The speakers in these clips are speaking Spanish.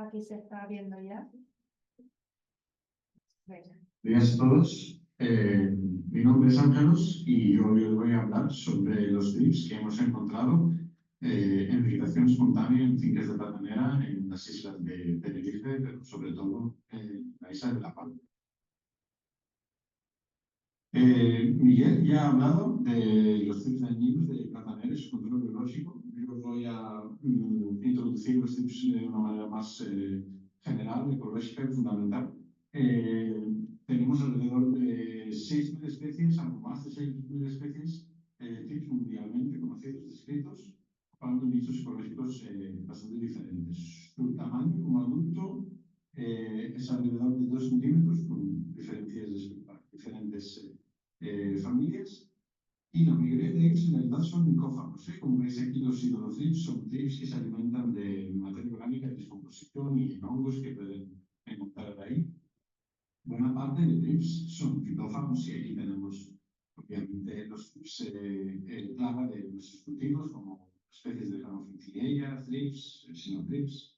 Aquí se está viendo ya. Venga. Buenos días a todos. Mi nombre es Ángelos y hoy os voy a hablar sobre los tips que hemos encontrado en vegetación espontánea en fincas de platanera en las islas de Tenerife, pero sobre todo en la isla de La Palma. Miguel ya ha hablado de los tips dañinos de platanera y su control biológico. Yo os voy a introducir los tips de una manera más general, ecológica y fundamental. Tenemos alrededor de 6.000 especies, algo más de 6.000 especies de tips mundialmente conocidos, descritos, ocupando nichos ecológicos bastante diferentes. Su tamaño como adulto es alrededor de 2 milímetros, con diferentes familias, y la mayoría de ellos en realidad son micófagos. Como veis aquí, los hidrothrips son thrips que se alimentan de materia orgánica de descomposición y en hongos que pueden encontrar ahí. Buena parte de thrips son fitófagos y aquí tenemos obviamente los thrips plaga de nuestros cultivos como especies de Phanerophyllia, thrips, sinothrips.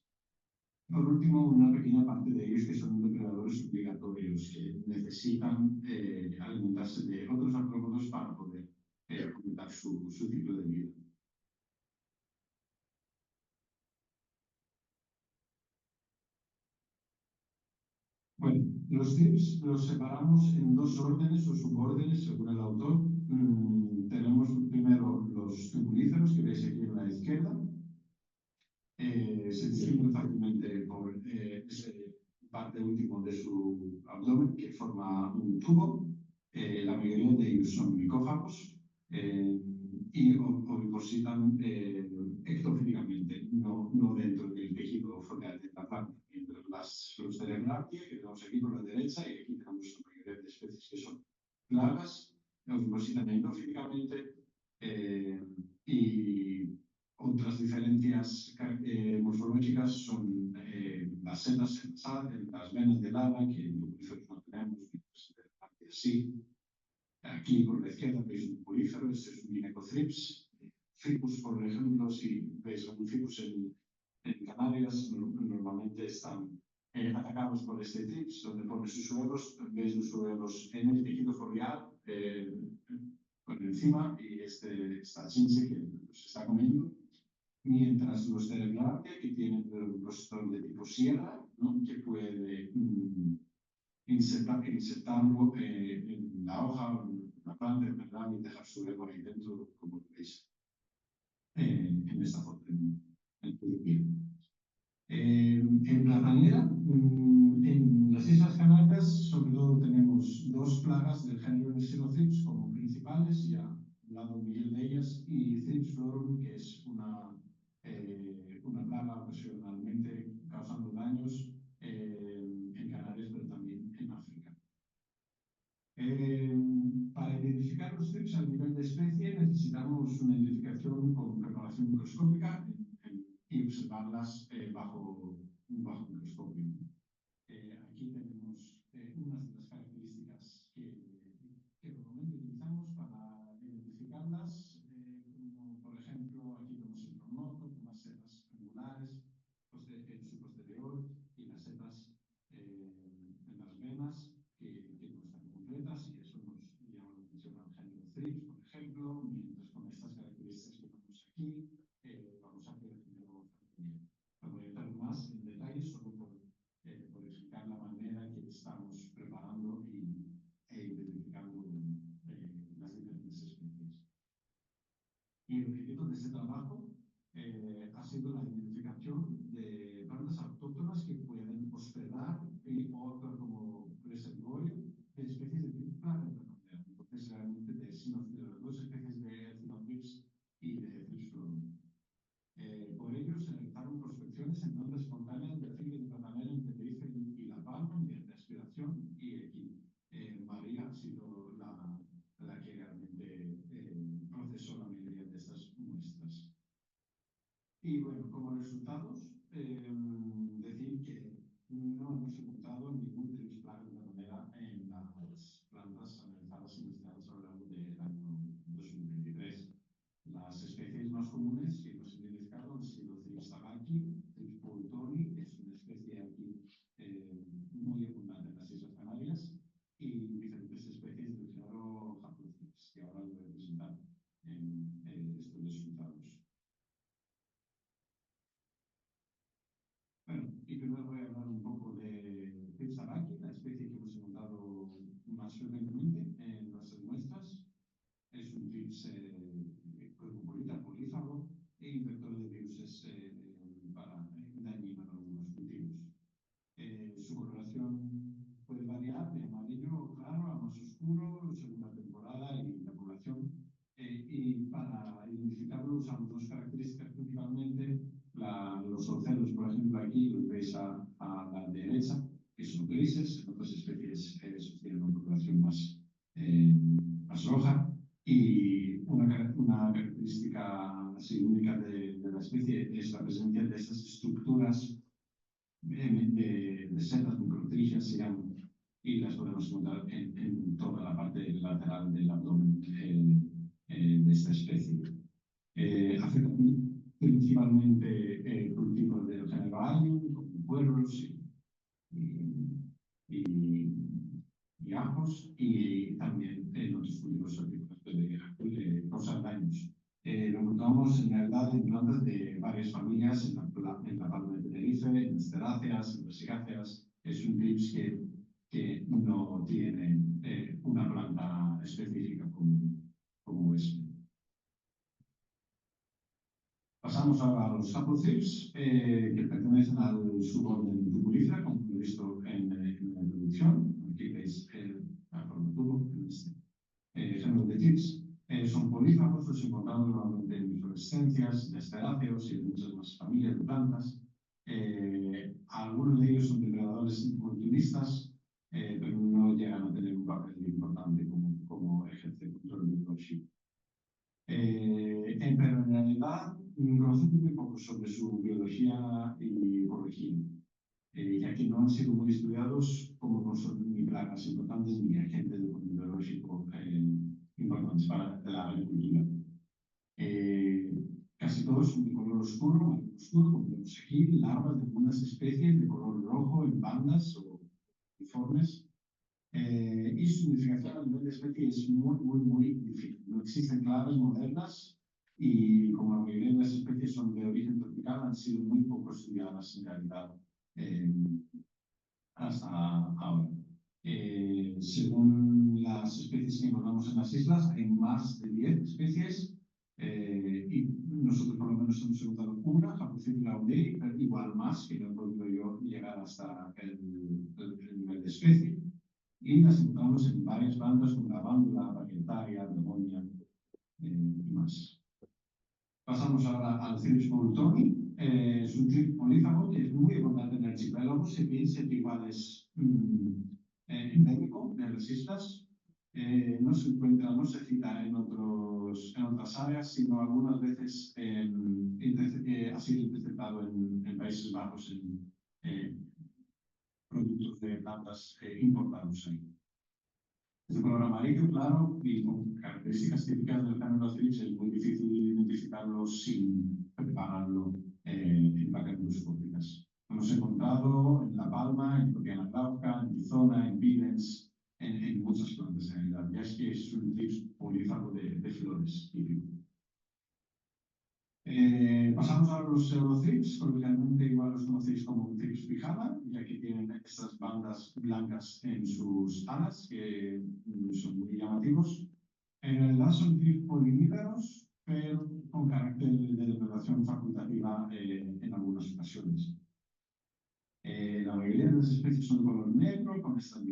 Por último, una pequeña parte de ellos que son depredadores obligatorios que necesitan alimentarse de otros artrópodos para poder completar su ciclo de vida. Bueno, los thrips los separamos en dos órdenes o subórdenes según el autor. Tenemos primero los tubulíferos que veis aquí en la izquierda. Se distinguen fácilmente por ese parte último de su abdomen que forma un tubo. La mayoría de ellos son micófagos y ovipositan ectofílicamente, no dentro del tejido focal de la planta. Mientras los Terebrantia, que tenemos aquí por la derecha, y aquí tenemos la mayoría de especies que son plagas, ovipositan endofílicamente y otras diferencias morfológicas son las setas en las venas del lava, que en tubulíferos no tenemos, pues, así. Aquí por la izquierda veis un tubulífero, este es un Ginecothrips. Ficus, por ejemplo, si veis algún ficus en Canarias, normalmente están atacados por este thrips, donde pone sus huevos, veis los huevos en el tejido foliar por encima, y esta chinche que los está comiendo. Mientras los Terebrantia, que tienen un rostro de tipo sierra, ¿no?, que puede insertarlo en la hoja o en la planta, en verdad, y dejar su huevo ahí dentro, como veis en esta foto, en Filipinas. En platanera, en las Islas Canarias, sobre todo tenemos dos plagas del género Xenothrips como principales, ya ha hablado Miguel de ellas, y Thrips florum, que es una plaga ocasionalmente causando daños en Canarias, pero también en África. Para identificar los thrips a nivel de especie necesitamos una identificación con preparación microscópica y observarlas bajo microscopio. Aquí tenemos unas de las características que normalmente utilizamos para identificarlas, como por ejemplo aquí vemos el pronoto con las setas angulares en su posterior y las setas en las venas que no están completas, y eso nos llama la atención al género thrips, por ejemplo, mientras con estas características que vemos aquí vamos a ver no voy a entrar más en detalle, solo por explicar la manera en que estamos preparando e identificando las diferentes especies. Y el objeto de este trabajo ha sido la identificación de plantas autóctonas que pueden hospedar o actuar como reservorio de especies de tipo plaga de platanera. Entonces, realmente de las dos especies de Xenothrips y de Thrips florum. Por ello, se realizaron prospecciones en plantas espontáneas de fincas de platanera en Tenerife y La Palma mediante aspiración, y aquí María ha sido la que realmente procesó la mayoría de estas muestras. Y bueno, como resultados, decir que no hemos encontrado ningún thrips plaga de platanera en las plantas analizadas y investigadas a lo largo del año 2023. Las especies más comunes que hemos identificado han sido Thrips tabaki, Thrips boultoni, que es una especie frecuentemente en nuestras muestras. Es un TRIPS cosmopolita, polífago e infector de virus dañino en algunos cultivos. Su coloración puede variar de amarillo claro a más oscuro según la temporada y la población. Y para identificarlo usamos dos características principalmente. Los ocelos, por ejemplo, aquí los veis a la derecha, que son grises. En otras especies tienen una coloración más roja. Y una característica así única de la especie es la presencia de estas estructuras de setas microtrigias, se llaman, y las podemos encontrar en toda la parte lateral del abdomen de esta especie. Afecta principalmente cultivos del género Allium, como puerros y ajos, y también en otros cultivos hortícolas puede causar daños. Lo encontramos en realidad en plantas de varias familias, en la palma de Tenerife, en esteráceas, en brasicáceas. Es un TRIPS que no tiene una planta específica como es. Pasamos ahora a los Haplothrips, que pertenecen al suborden Tubulífera, como he visto en la introducción. Aquí veis la forma de tubo en este género de TRIPS. Son polífagos, los encontramos normalmente en inflorescencias de esteráceos y en muchas más familias de plantas. Algunos de ellos son depredadores oportunistas, pero no llegan a tener un papel importante como ejerce el control biológico. Pero en realidad conocemos muy poco sobre su biología y ecología, ya que no han sido muy estudiados como son ni plagas importantes ni agentes de control biológico importantes para la agricultura. Casi todos son de color oscuro, como vemos aquí, larvas de algunas especies de color rojo en bandas o uniformes. Y su identificación a nivel de especie es muy difícil. No existen claves modernas y como la mayoría de las especies son de origen tropical, han sido muy poco estudiadas en realidad hasta ahora. Según las especies que encontramos en las islas, hay más de 10 especies y nosotros por lo menos hemos encontrado una, Haplothrips laudei, pero igual más, que no he podido yo llegar hasta el nivel de especie. Y las encontramos en varias bandas como la vándula, Pargentaria, Begonia y más. Pasamos ahora al Thrips boultoni. Es un TRIPS polífago que es muy abundante en el archipiélago. Se piensa que igual es endémico de las islas. No se encuentra, no se cita en otras áreas, sino algunas veces ha sido interceptado en Países Bajos, en productos de plantas importados ahí. Es de color amarillo claro y con características típicas del género Thrips. Es muy difícil identificarlo sin prepararlo en placas microscópicas. Lo hemos encontrado en La Palma, en Propiana glauca, en Tizona, en Videns, en muchas plantas en realidad. Ya es que es un Thrips polífago de flores típico. Pasamos a los pseudothrips, coloquialmente igual los conocéis como Thrips pijama, ya que tienen estas bandas blancas en sus alas, que son muy llamativos. En realidad son Thrips polimíferos, pero con carácter de depredación facultativa en algunas ocasiones. La mayoría de las especies son de color negro, con estas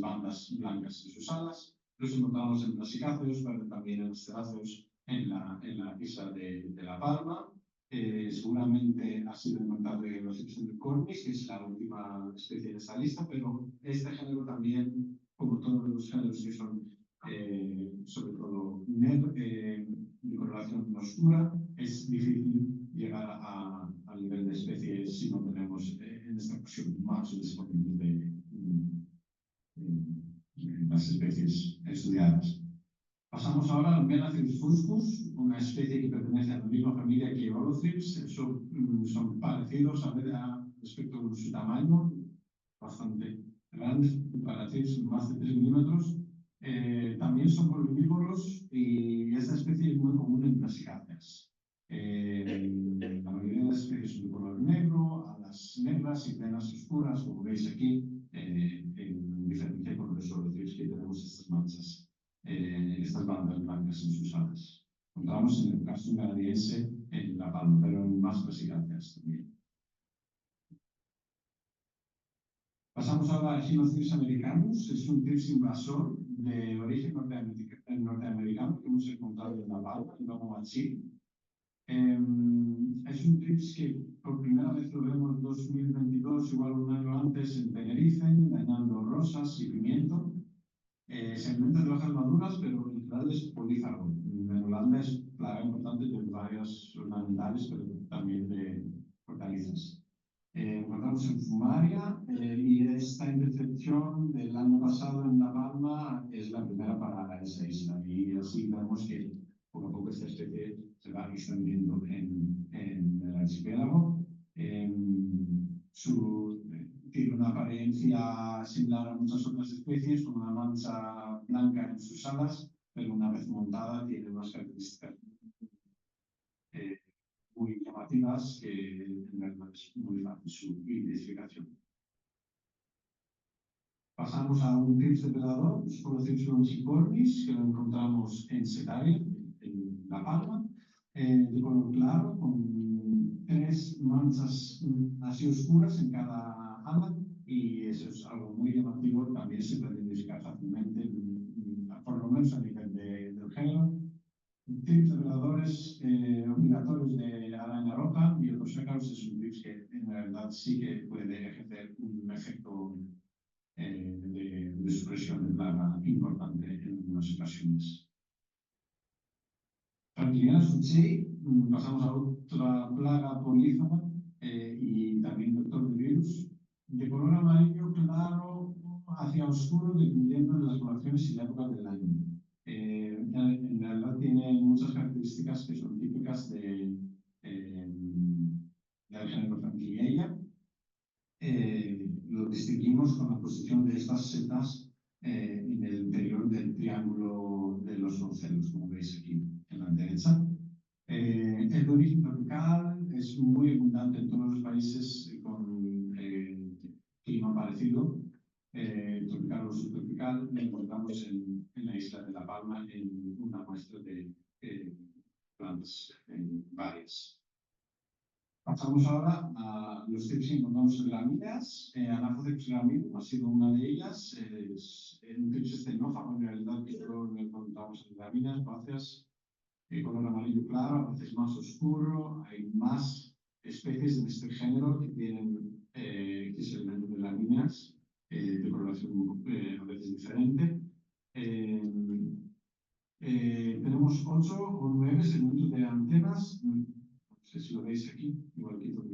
bandas blancas en sus alas. Los encontramos en brasicáceos, pero también en esteráceos en la isla de La Palma. Seguramente ha sido encontrado en los Cornis, que es la última especie de esta lista, pero este género también, como todos los géneros que son sobre todo de coloración oscura, es difícil llegar al nivel de especie si no tenemos en esta ocasión más disponibles de las especies estudiadas. Pasamos ahora al Menathrips fuscus, una especie que pertenece a la misma familia que Holothrips. Son parecidos respecto a su tamaño, bastante grandes para Thrips, más de 3 milímetros. También son polivnívoros y esta especie es muy común en brasicáceas. La mayoría de las especies son de color negro, alas negras y venas oscuras, como veis aquí en diferencia con los trips que tenemos estas manchas, estas bandas blancas en sus alas. Encontramos en el caso canadiense en La Palma, pero en más brasicáceas también. Pasamos ahora a Echinocerius americanus. Es un trips invasor de origen norteamericano que hemos encontrado en La Palma, en Lomomachi. Es un trips que por primera vez lo vemos en 2022, igual un año antes en Tenerife, dañando rosas y pimiento. Se alimenta de hojas maduras, pero en general es polífago. En Holanda es plaga importante de varias ornamentales, pero también de hortalizas. Encontramos en Fumaria y esta intercepción del año pasado en La Palma es la primera para esa isla. Y así vemos que poco a poco esta especie se va extendiendo en el archipiélago. Tiene una apariencia similar a muchas otras especies, con una mancha blanca en sus alas, pero una vez montada tiene unas características muy llamativas que en realidad es muy fácil su identificación. Pasamos a un trips depredador, Sporothrips longicornis, que lo encontramos en Setaria, en La Palma, de color claro, con 3 manchas así oscuras en cada ala, y eso es algo muy llamativo, también se puede identificar fácilmente, por lo menos a nivel del género. Trips depredadores obligatorios de araña roja y otros ácaros es un trips que en realidad sí que puede ejercer un efecto de supresión de plaga importante en algunas ocasiones. Tranquilina suchei, pasamos a otra plaga polífama y también vector de virus, de color amarillo claro hacia oscuro, dependiendo de las poblaciones y la época del año. En realidad tiene muchas características que son típicas del género Franquilleia. Lo distinguimos con la posición de estas setas en el interior del triángulo de los ocelos, como veis aquí en la derecha. El origen tropical es muy abundante en todos los países con clima parecido, tropical o subtropical. Lo encontramos en la isla de La Palma en una muestra de plantas varias. Pasamos ahora a los trips que encontramos en gramíneas. Anaphoceps gramíneo ha sido una de ellas. Es un trips estenófago, en realidad, que solo lo encontramos en gramíneas, gracias. Color amarillo claro, a veces más oscuro. Hay más especies en este género que tienen que se alimentan de gramíneas, de coloración a veces diferente. Tenemos 8 o 9 segmentos de antenas. No sé si lo veis aquí, igual quito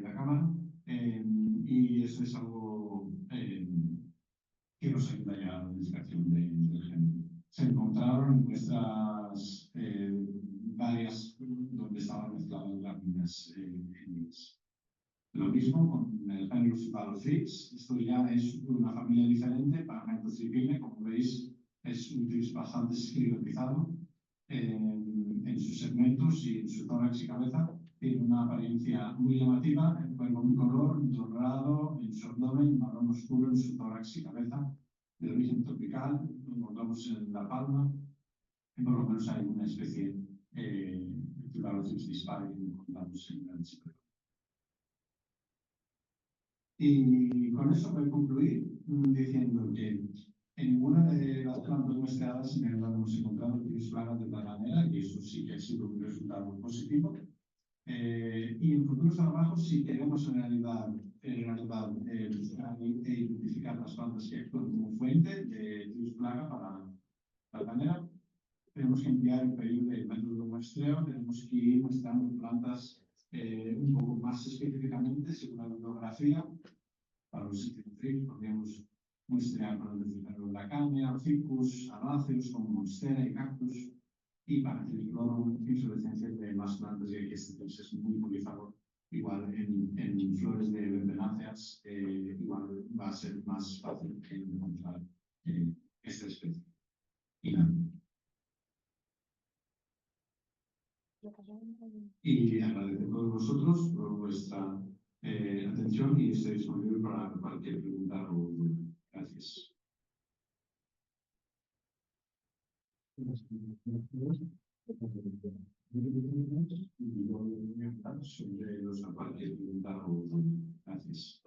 la cámara. Y eso es algo que nos ayuda ya a la identificación del género. Se encontraron muestras varias donde estaban mezcladas láminas géniles. Lo mismo con el género Cephalothrips. Esto ya es una familia diferente, Paramentothrypinae, como veis, es un trips bastante esclerotizado en sus segmentos y en su tórax y cabeza. Tiene una apariencia muy llamativa, con un color dorado en su abdomen, marrón oscuro en su tórax y cabeza, de origen tropical. Lo encontramos en La Palma, y por lo menos hay una especie de Cephalothrips dispari que encontramos en el archipiélago. Y con eso voy a concluir diciendo que en ninguna de las plantas muestreadas en realidad hemos encontrado virus plagas de tal manera, y eso sí que ha sido un resultado positivo. Y en futuros trabajos, si queremos en realidad buscar e identificar las plantas que actúan como fuente de virus plaga para tal manera, tenemos que enviar el periodo del método de muestreo, tenemos que ir muestrando plantas un poco más específicamente según la bibliografía. Para los Echinocerius podríamos muestrear para el la caña, ficus, aráceos como monstera y cactus, y para el cloro, inflorescencia de más plantas, y aquí este es muy polífago. Igual en flores de verbenáceas, igual va a ser más fácil encontrar esta especie. Y nada. Y agradecer a todos vosotros por vuestra atención y estoy disponible para cualquier pregunta o duda. Gracias. Sobre los zapatos, gracias.